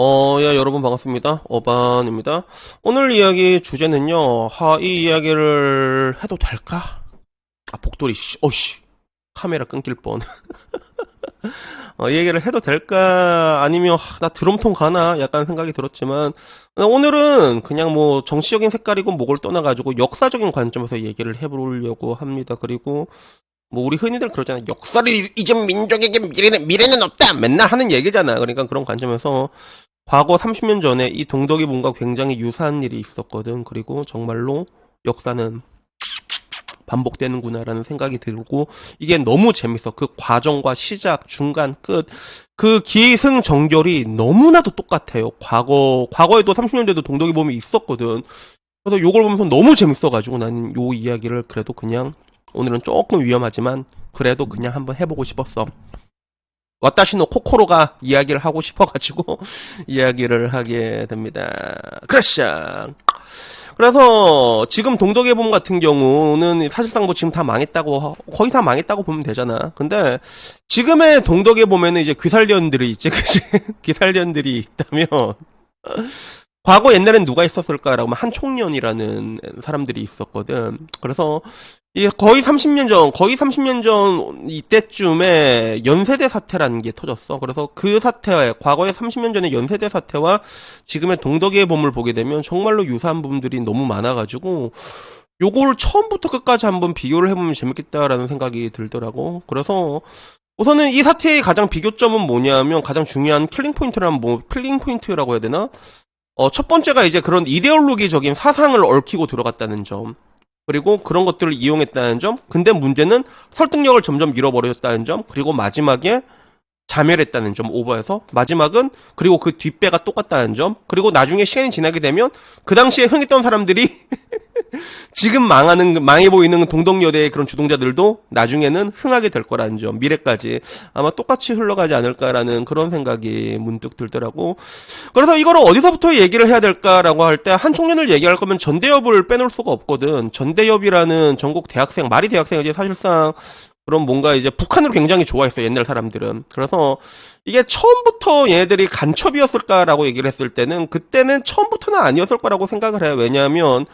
야, 여러분 반갑습니다. 어반입니다. 오늘 이야기 주제는요, 이 이야기를 해도 될까? 복돌이, 카메라 끊길 뻔. 이 얘기를 해도 될까? 아니면, 나 드럼통 가나? 약간 생각이 들었지만, 오늘은 그냥 뭐, 정치적인 색깔이고 뭐를 떠나가지고, 역사적인 관점에서 얘기를 해보려고 합니다. 그리고, 뭐, 우리 흔히들 그러잖아요. 역사를 잊은 민족에게 미래는 없다! 맨날 하는 얘기잖아. 그러니까 그런 관점에서, 과거 30년 전에 이 동덕이본과 굉장히 유사한 일이 있었거든. 그리고 정말로 역사는 반복되는구나라는 생각이 들고 이게 너무 재밌어. 그 과정과 시작, 중간, 끝, 그 기승전결이 너무나도 똑같아요. 과거에도 30년 전에도 동덕이본이 있었거든. 그래서 요걸 보면서 너무 재밌어가지고 나는 요 이야기를 그래도 그냥 오늘은 조금 위험하지만 그래도 그냥 한번 해보고 싶었어. 와타시노 코코로가 이야기를 하고 싶어가지고 이야기를 하게 됩니다. 크래셔. 그래서 지금 동덕의봄 같은 경우는 사실상 뭐 지금 다 망했다고 거의 다 망했다고 보면 되잖아. 근데 지금의 동덕의봄에는 이제 귀살년들이 있지, 그치? 귀살년들이 있다면 과거 옛날엔 누가 있었을까라고 하면 한총련이라는 사람들이 있었거든. 그래서 이게 거의 30년 전 이때쯤에 연세대 사태라는 게 터졌어. 그래서 그 사태와 과거의 30년 전의 연세대 사태와 지금의 동덕이의 봄을 보게 되면 정말로 유사한 부분들이 너무 많아가지고 요걸 처음부터 끝까지 한번 비교를 해보면 재밌겠다라는 생각이 들더라고. 그래서 우선은 이 사태의 가장 비교점은 뭐냐면 가장 중요한 킬링 포인트라면 뭐 킬링 포인트라고 해야 되나? 첫 번째가 이제 그런 이데올로기적인 사상을 얽히고 들어갔다는 점. 그리고 그런 것들을 이용했다는 점. 근데 문제는 설득력을 점점 잃어버렸다는 점. 그리고 마지막에 자멸했다는 점, 오버해서. 마지막은, 그리고 그 뒷배가 똑같다는 점. 그리고 나중에 시간이 지나게 되면, 그 당시에 흥했던 사람들이, 지금 망해 보이는 동덕여대의 그런 주동자들도 나중에는 흥하게 될 거라는 점, 미래까지 아마 똑같이 흘러가지 않을까라는 그런 생각이 문득 들더라고. 그래서 이거를 어디서부터 얘기를 해야 될까라고 할 때 한총련을 얘기할 거면 전대협을 빼놓을 수가 없거든. 전대협이라는 전국 대학생, 말이 대학생이지 사실상 그런 뭔가 이제 북한을 굉장히 좋아했어, 옛날 사람들은. 그래서 이게 처음부터 얘네들이 간첩이었을까라고 얘기를 했을 때는 그때는 처음부터는 아니었을 거라고 생각을 해요. 왜냐하면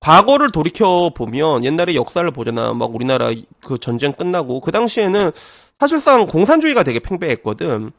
과거를 돌이켜 보면 옛날에 역사를 보잖아. 막 우리나라 그 전쟁 끝나고 그 당시에는 사실상 공산주의가 되게 팽배했거든.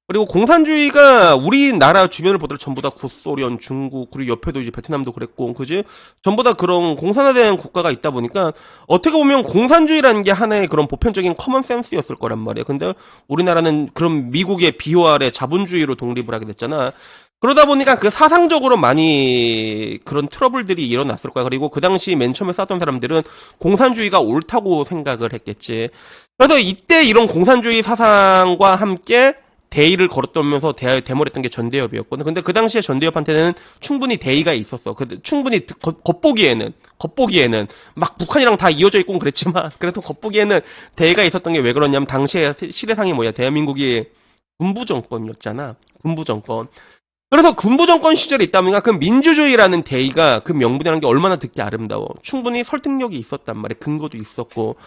그리고 공산주의가 우리나라 주변을 보더라도 전부 다 구소련, 중국, 그리고 옆에도 이제 베트남도 그랬고, 그지? 전부 다 그런 공산화된 국가가 있다 보니까 어떻게 보면 공산주의라는 게 하나의 그런 보편적인 커먼 센스였을 거란 말이야. 근데 우리나라는 그런 미국의 비호 아래 자본주의로 독립을 하게 됐잖아. 그러다 보니까 그 사상적으로 많이 그런 트러블들이 일어났을 거야. 그리고 그 당시 맨 처음에 싸웠던 사람들은 공산주의가 옳다고 생각을 했겠지. 그래서 이때 이런 공산주의 사상과 함께 대의를 걸었다면서 대모했던 게 전대협이었거든. 근데 그 당시에 전대협한테는 충분히 대의가 있었어. 충분히 겉보기에는 막 북한이랑 다 이어져 있고 그랬지만 그래도 겉보기에는 대의가 있었던 게 왜 그러냐면 당시에 시대상이 뭐야? 대한민국이 군부 정권이었잖아. 군부 정권. 그래서 군부 정권 시절에 있다 보니까 그 민주주의라는 대의가 그 명분이라는 게 얼마나 듣기 아름다워. 충분히 설득력이 있었단 말이야. 근거도 있었고.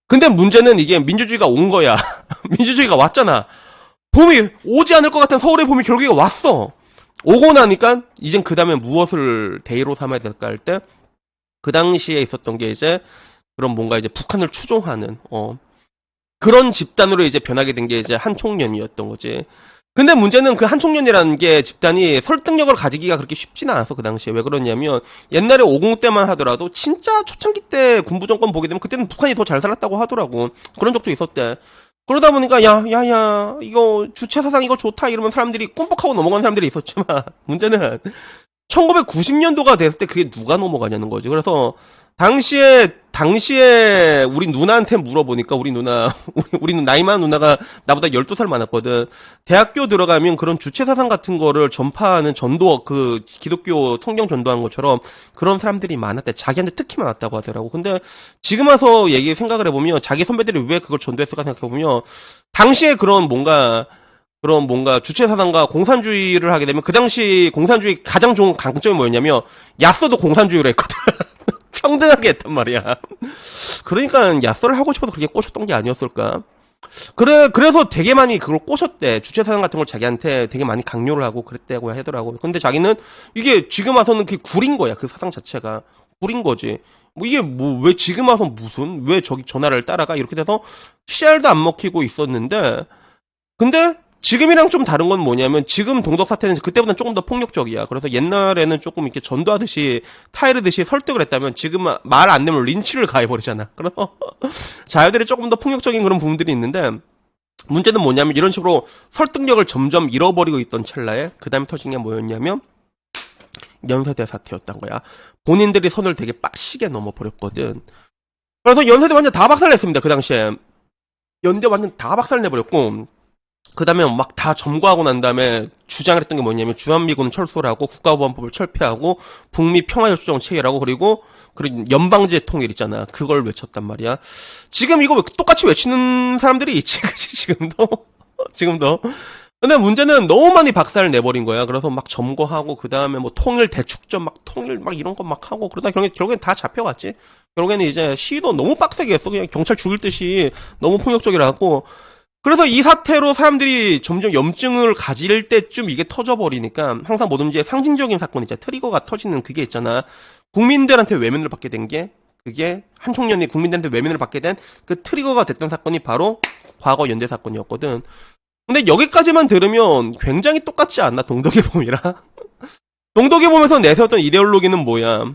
근데 문제는 이게 민주주의가 온 거야. 민주주의가 왔잖아. 봄이 오지 않을 것 같은 서울의 봄이 결국에 왔어. 오고 나니까 이젠 그 다음에 무엇을 대의로 삼아야 될까 할 때 그 당시에 있었던 게 이제 그런 뭔가 이제 북한을 추종하는 그런 집단으로 이제 변하게 된 게 이제 한총련이었던 거지. 근데 문제는 그 한총련이라는 게 집단이 설득력을 가지기가 그렇게 쉽지는 않았어, 그 당시에. 왜 그러냐면 옛날에 50 때만 하더라도 진짜 초창기 때 군부 정권 보게 되면 그때는 북한이 더 잘 살았다고 하더라고. 그런 적도 있었대. 그러다 보니까 이거 주체 사상 이거 좋다 이러면 사람들이 꿈뻑하고 넘어간 사람들이 있었지만 문제는 1990년도가 됐을 때 그게 누가 넘어가냐는 거지. 그래서 당시에 우리 누나한테 물어보니까 우리 나이 많은 누나가 나보다 12살 많았거든. 대학교 들어가면 그런 주체 사상 같은 거를 전파하는 전도 그 기독교 성경 전도하는 것처럼 그런 사람들이 많았대. 자기한테 특히 많았다고 하더라고. 근데 지금 와서 생각을 해보면 자기 선배들이 왜 그걸 전도했을까 생각해보면 당시에 그런 뭔가 주체 사상과 공산주의를 하게 되면 그 당시 공산주의 가장 좋은 강점이 뭐였냐면 야쏘도 공산주의로 했거든. 평등하게 했단 말이야. 그러니까 야쏘를 하고 싶어서 그렇게 꽂혔던 게 아니었을까. 그래서 되게 많이 그걸 꼬셨대. 주체사상 같은 걸 자기한테 되게 많이 강요를 하고 그랬다고 하더라고. 근데 자기는 이게 지금 와서는 그게 구린 거야. 그 사상 자체가. 구린 거지. 뭐 이게 뭐 왜 지금 와서 무슨 왜 저기 전화를 따라가 이렇게 돼서 씨알도 안 먹히고 있었는데 근데 지금이랑 좀 다른 건 뭐냐면 지금 동덕 사태는 그때보다는 조금 더 폭력적이야. 그래서 옛날에는 조금 이렇게 전도하듯이 타이르듯이 설득을 했다면 지금 말 안 되면 린치를 가해버리잖아. 그래서 자유들이 조금 더 폭력적인 그런 부분들이 있는데 문제는 뭐냐면 이런 식으로 설득력을 점점 잃어버리고 있던 찰나에 그 다음에 터진 게 뭐였냐면 연세대 사태였던 거야. 본인들이 선을 되게 빡시게 넘어버렸거든. 그래서 연세대 완전 다 박살냈습니다. 그 당시에. 연대 완전 다 박살내버렸고 그 다음에 막 다 점거하고 난 다음에 주장을 했던 게 뭐냐면 주한미군 철수를 하고 국가보안법을 철폐하고 북미 평화협정 체결하고 그리고 연방제 통일 있잖아. 그걸 외쳤단 말이야. 지금 이거 똑같이 외치는 사람들이 있지. 그치? 지금도. 근데 문제는 너무 많이 박살을 내버린 거야. 그래서 막 점거하고 그 다음에 뭐 통일 대축전 막 통일 막 이런 거 막 하고 그러다 결국엔 다 잡혀갔지. 결국에는 이제 시위도 너무 빡세게 했어. 그냥 경찰 죽일 듯이 너무 폭력적이라고. 그래서 이 사태로 사람들이 점점 염증을 가질 때쯤 이게 터져버리니까 항상 뭐든지 상징적인 사건 있잖아. 트리거가 터지는 그게 있잖아. 국민들한테 외면을 받게 된 게 그게 한 청년이 국민들한테 외면을 받게 된 그 트리거가 됐던 사건이 바로 과거 연대 사건이었거든. 근데 여기까지만 들으면 굉장히 똑같지 않나 동덕이범이랑 동덕이범에서 내세웠던 이데올로기는 뭐야?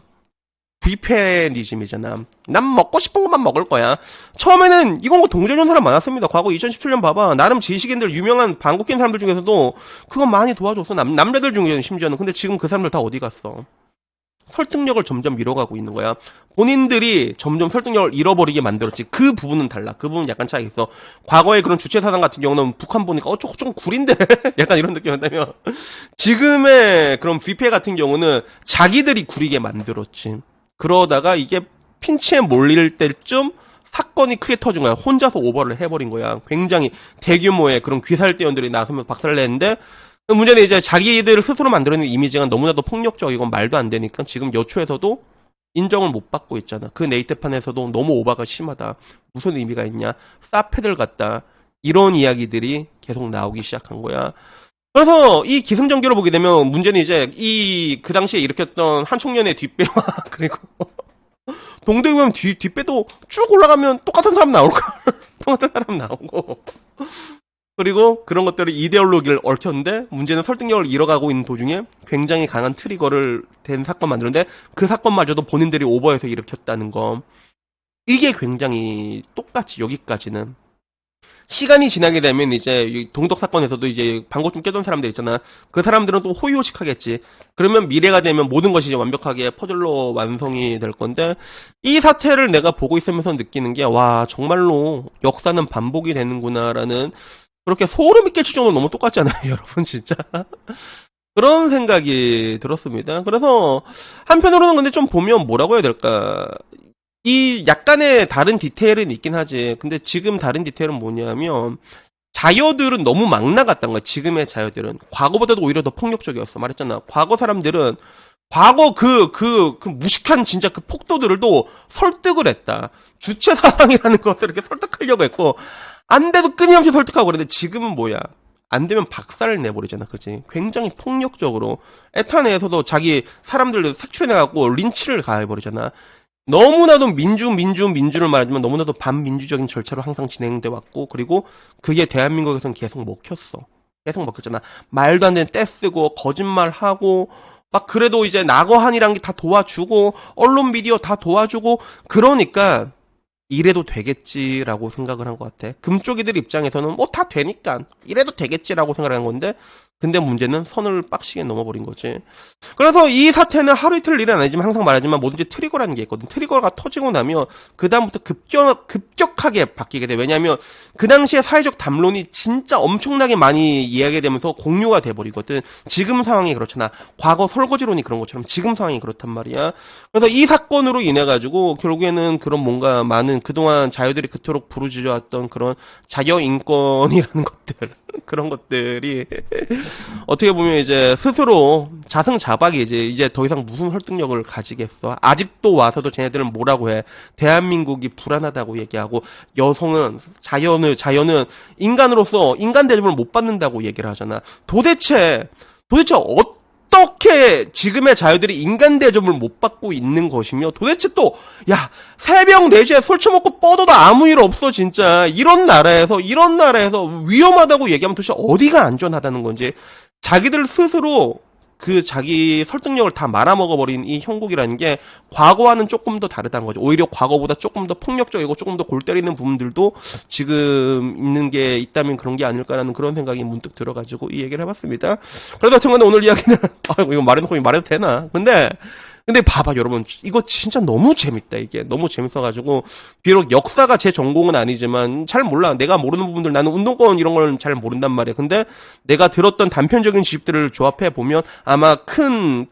부패니즘이잖아. 난 먹고 싶은 것만 먹을 거야. 처음에는 이건 뭐 동조전 사람 많았습니다. 과거 2017년 봐봐. 나름 지식인들 유명한 방국인 사람들 중에서도 그건 많이 도와줬어. 남자들 중에는 심지어는. 근데 지금 그 사람들 다 어디 갔어? 설득력을 점점 잃어가고 있는 거야. 본인들이 점점 설득력을 잃어버리게 만들었지. 그 부분은 달라. 그 부분은 약간 차이 있어. 과거의 그런 주체사상 같은 경우는 북한 보니까 조금 구린데? 약간 이런 느낌이었다면 지금의 그런 뷔페 같은 경우는 자기들이 구리게 만들었지. 그러다가 이게 핀치에 몰릴 때쯤 사건이 크게 터진 거야. 혼자서 오버를 해버린 거야. 굉장히 대규모의 그런 귀살대원들이 나서면서 박살을 냈는데 문제는 이제 자기들 스스로 만들어낸 이미지가 너무나도 폭력적이고 말도 안 되니까 지금 여초에서도 인정을 못 받고 있잖아. 그 네이트판에서도 너무 오바가 심하다. 무슨 의미가 있냐. 싸패들 같다. 이런 이야기들이 계속 나오기 시작한 거야. 그래서 이 기승전결을 보게 되면 문제는 이제 그 당시에 일으켰던 한 청년의 뒷배와 그리고 동대구 보면 뒷배도 쭉 올라가면 똑같은 사람 나올걸. 똑같은 사람 나오고. 그리고 그런 것들을 이데올로기를 얽혔는데 문제는 설득력을 잃어가고 있는 도중에 굉장히 강한 트리거를 된 사건 만드는데 그 사건마저도 본인들이 오버해서 일으켰다는 거. 이게 굉장히 똑같이 여기까지는. 시간이 지나게 되면 이제 동덕 사건에서도 이제 방구 좀 껴던 사람들 있잖아. 그 사람들은 또 호의호식하겠지. 그러면 미래가 되면 모든 것이 이제 완벽하게 퍼즐로 완성이 될 건데 이 사태를 내가 보고 있으면서 느끼는 게 와 정말로 역사는 반복이 되는구나라는 그렇게 소름이 끼칠 정도로 너무 똑같지 않아요, 여러분 진짜. 그런 생각이 들었습니다. 그래서 한편으로는 근데 좀 보면 뭐라고 해야 될까? 이 약간의 다른 디테일은 있긴 하지. 근데 지금 다른 디테일은 뭐냐면 자여들은 너무 막 나갔던 거야. 지금의 자여들은 과거보다도 오히려 더 폭력적이었어. 말했잖아. 과거 사람들은 과거 그 무식한 진짜 그 폭도들도 설득을 했다. 주체 사상이라는 것을 이렇게 설득하려고 했고 안 돼도 끊임없이 설득하고 그랬는데 지금은 뭐야? 안 되면 박살을 내버리잖아, 그지? 굉장히 폭력적으로 에타 내에서도 자기 사람들 색출해내갖고 린치를 가해버리잖아. 너무나도 민주를 말하지만 너무나도 반민주적인 절차로 항상 진행돼 왔고 그리고 그게 대한민국에서는 계속 먹혔어. 계속 먹혔잖아. 말도 안 되는 떼쓰고 거짓말하고 막 그래도 이제 낙어한이란 게 다 도와주고 언론 미디어 다 도와주고 그러니까 이래도 되겠지라고 생각을 한 것 같아. 금쪽이들 입장에서는 뭐 다 되니까 이래도 되겠지라고 생각을 한 건데 근데 문제는 선을 빡시게 넘어버린 거지. 그래서 이 사태는 하루 이틀 일은 아니지만 항상 말하지만 뭐든지 트리거라는 게 있거든. 트리거가 터지고 나면 그 다음부터 급격하게 바뀌게 돼. 왜냐하면 그 당시에 사회적 담론이 진짜 엄청나게 많이 이야기되면서 공유가 돼버리거든. 지금 상황이 그렇잖아. 과거 설거지론이 그런 것처럼 지금 상황이 그렇단 말이야. 그래서 이 사건으로 인해 가지고 결국에는 그런 뭔가 많은 그동안 자유들이 그토록 부르짖어왔던 그런 자유인권이라는 것들 그런 것들이 어떻게 보면 이제 스스로 자승자박이 이제 더 이상 무슨 설득력을 가지겠어. 아직도 와서도 쟤네들은 뭐라고 해. 대한민국이 불안하다고 얘기하고 여성은 자연은 인간으로서 인간 대접을 못 받는다고 얘기를 하잖아. 도대체 어떻게 지금의 자유들이 인간 대접을 못 받고 있는 것이며 도대체 또 야 새벽 4시에 술 처먹고 뻗어도 아무 일 없어 진짜 이런 나라에서 위험하다고 얘기하면 도대체 어디가 안전하다는 건지 자기들 스스로 그 자기 설득력을 다 말아먹어버린 이 형국이라는 게 과거와는 조금 더 다르다는 거죠. 오히려 과거보다 조금 더 폭력적이고 조금 더 골 때리는 부분들도 지금 있는 게 있다면 그런 게 아닐까라는 그런 생각이 문득 들어가지고 이 얘기를 해봤습니다. 그래서 하여튼간 오늘 이야기는 이거 말해놓고 말해도 되나? 근데 봐봐 여러분 이거 진짜 너무 재밌다 이게 너무 재밌어가지고 비록 역사가 제 전공은 아니지만 잘 몰라 내가 모르는 부분들 나는 운동권 이런 걸 잘 모른단 말이야 근데 내가 들었던 단편적인 지식들을 조합해 보면 아마 큰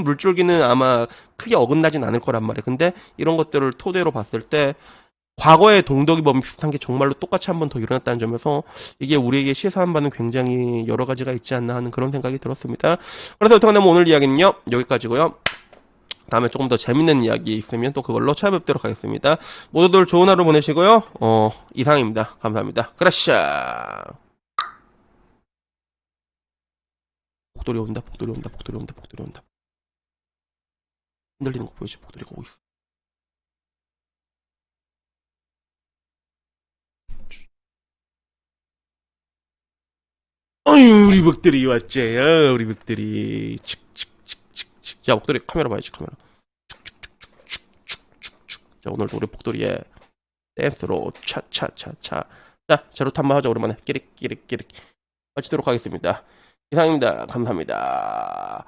물줄기는 아마 크게 어긋나진 않을 거란 말이야 근데 이런 것들을 토대로 봤을 때 과거의 동덕이범 비슷한 게 정말로 똑같이 한 번 더 일어났다는 점에서 이게 우리에게 시사한 바는 굉장히 여러 가지가 있지 않나 하는 그런 생각이 들었습니다. 그래서 어떻게 하면 오늘 이야기는요 여기까지고요. 다음에 조금 더 재밌는 이야기 있으면 또 그걸로 찾아뵙도록 하겠습니다. 모두들 좋은 하루 보내시고요. 이상입니다. 감사합니다. 그라샤. 복돌이 온다. 흔들리는 거 보이지? 복돌이가 오고 있어. 어휴, 우리 복돌이 왔지. 우리 복돌이. 야, 복돌이 카메라 봐야지, 카메라. 자, 오늘도 우리 복돌이의 댄스로 차차차차. 자, 제로트 한번 하자, 오랜만에. 끼릭. 마치도록 하겠습니다. 이상입니다. 감사합니다.